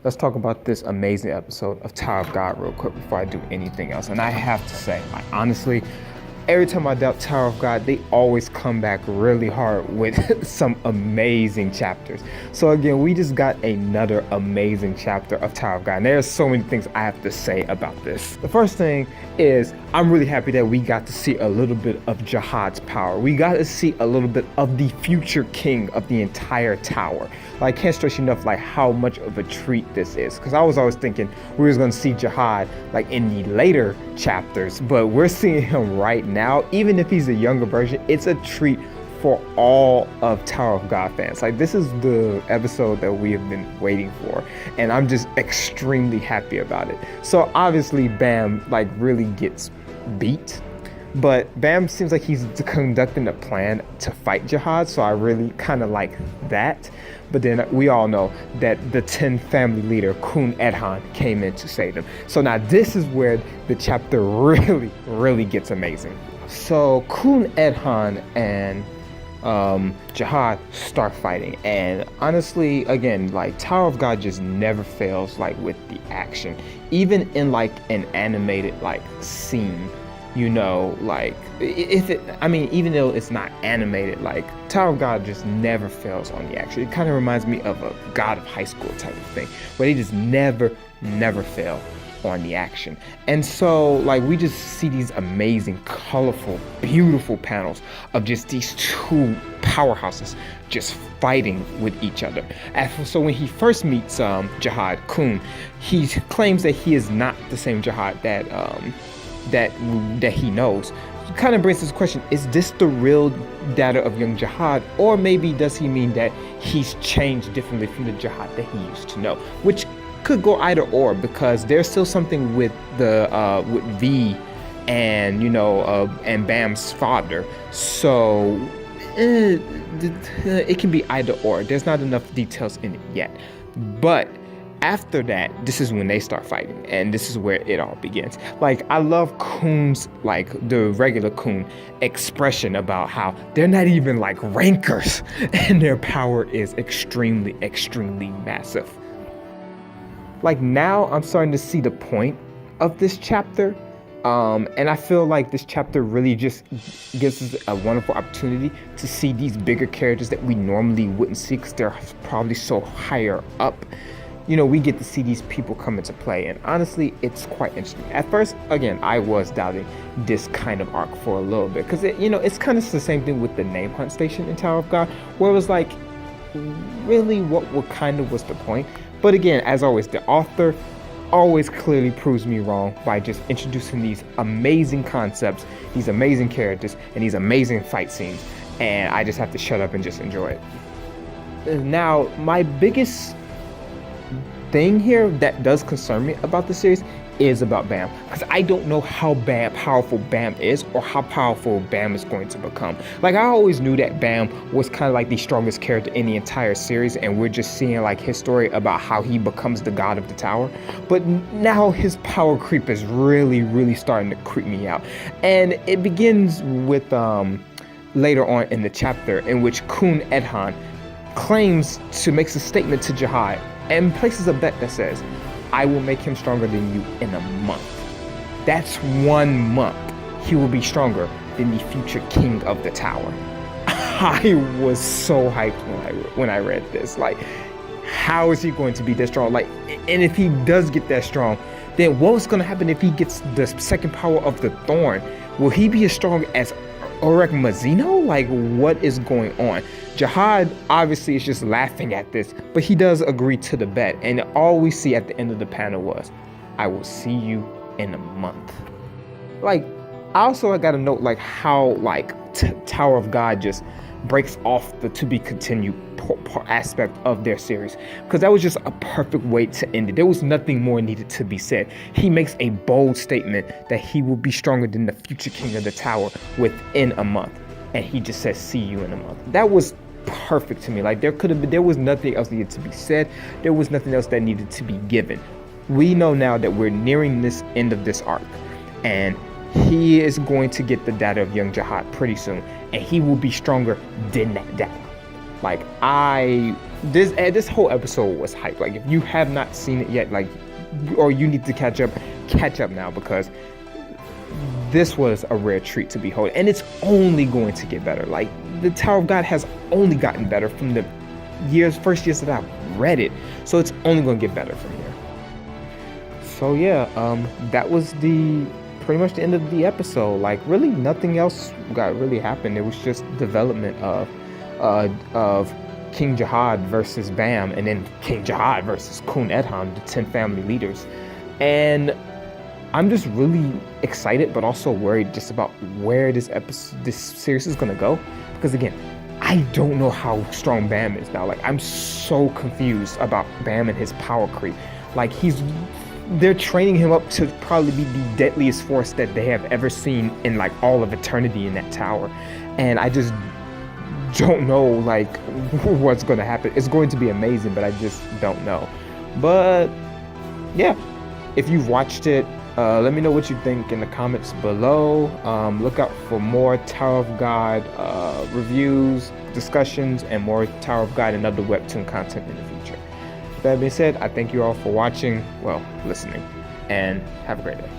let's talk about this amazing episode of Tower of God real quick before I do anything else. And I have to say, like, honestly, every time I doubt Tower of God, they always come back really hard with some amazing chapters. So again, we just got another amazing chapter of Tower of God. And there's so many things I have to say about this. The first thing is, I'm really happy that we got to see a little bit of Jihad's power. We got to see a little bit of the future king of the entire tower. Like, I can't stress enough like how much of a treat this is, because I was always thinking we was going to see Jihad like in the later chapters, but we're seeing him right now. Even if he's a younger version, it's a treat for all of Tower of God fans. Like, this is the episode that we have been waiting for, and I'm just extremely happy about it. So obviously Bam like really gets beat, but Bam seems like he's conducting a plan to fight Jihad, so I really kind of like that. But then we all know that the 10 family leader, Khun Edhan, came in to save them. So now this is where the chapter really gets amazing. So Khun Edhan and Jihad start fighting, and honestly, again, like, Tower of God just never fails like with the action. Even in like an animated like scene, you know, like even though it's not animated, like, Tower of God just never fails on the action. It kind of reminds me of a God of High School type of thing, where they just never fail on the action. And so like we just see these amazing, colorful, beautiful panels of just these two powerhouses just fighting with each other. So when he first meets Jihad, Khun, he claims that he is not the same Jihad that he knows. It kind of brings this question: is this the real data of young Jihad, or maybe does he mean that he's changed differently from the Jihad that he used to know? Which could go either or, because there's still something with the with V and and Bam's father. So it can be either or. There's not enough details in it yet. But after that, this is when they start fighting, and this is where it all begins. Like, I love Khun's, like, the regular Khun expression about how they're not even like rankers, and their power is extremely massive. Like, now I'm starting to see the point of this chapter, and I feel like this chapter really just gives us a wonderful opportunity to see these bigger characters that we normally wouldn't see, because they're probably so higher up. We get to see these people come into play, and honestly, it's quite interesting. At first, again, I was doubting this kind of arc for a little bit, because it's kind of the same thing with the name hunt station in Tower of God, where it was like, really, what kind of was the point? But again, as always, the author always clearly proves me wrong by just introducing these amazing concepts, these amazing characters, and these amazing fight scenes, and I just have to shut up and just enjoy it. Now, my biggest thing here that does concern me about the series is about Bam, because I don't know how powerful Bam is, or how powerful Bam is going to become. Like, I always knew that Bam was kind of like the strongest character in the entire series, and we're just seeing like his story about how he becomes the god of the tower. But now his power creep is really starting to creep me out, and it begins with later on in the chapter, in which Khun Edhan makes a statement to Jihad and places a bet that says, I will make him stronger than you in a month. That's 1 month. He will be stronger than the future king of the tower. I was so hyped when I read this. Like, how is he going to be that strong? Like, and if he does get that strong, then what's going to happen if he gets the second power of the thorn? Will he be as strong as Orek Mazino? Like, what is going on? Jihad obviously is just laughing at this, but he does agree to the bet, and all we see at the end of the panel was, I will see you in a month. Like, I also got to note like how like Tower of God just breaks off the to be continued aspect of their series, because that was just a perfect way to end it. There was nothing more needed to be said. He makes a bold statement that he will be stronger than the future king of the tower within a month, and he just says, see you in a month. That was perfect to me. Like, there was nothing else needed to be said. There was nothing else that needed to be given. We know now that we're nearing this end of this arc, and he is going to get the data of young Jihad pretty soon, and he will be stronger than that data. Like, I this whole episode was hype. Like, if you have not seen it yet, like, or you need to catch up now, because this was a rare treat to behold, and it's only going to get better. Like, the Tower of God has only gotten better from the first years that I've read it, so it's only going to get better from here. So yeah, that was pretty much the end of the episode. Like, really nothing else really happened. It was just development of King Jihad versus Bam, and then King Jihad versus Khun Edhan, the 10 family leaders. And I'm just really excited, but also worried just about where this series is gonna go. Because again, I don't know how strong Bam is now. Like, I'm so confused about Bam and his power creep. Like, they're training him up to probably be the deadliest force that they have ever seen in like all of eternity in that tower. And I just don't know like what's gonna happen. It's going to be amazing, but I just don't know. But yeah, if you've watched it, let me know what you think in the comments below. Look out for more Tower of God reviews, discussions, and more Tower of God and other Webtoon content in the future. With that being said, I thank you all for watching, listening, and have a great day.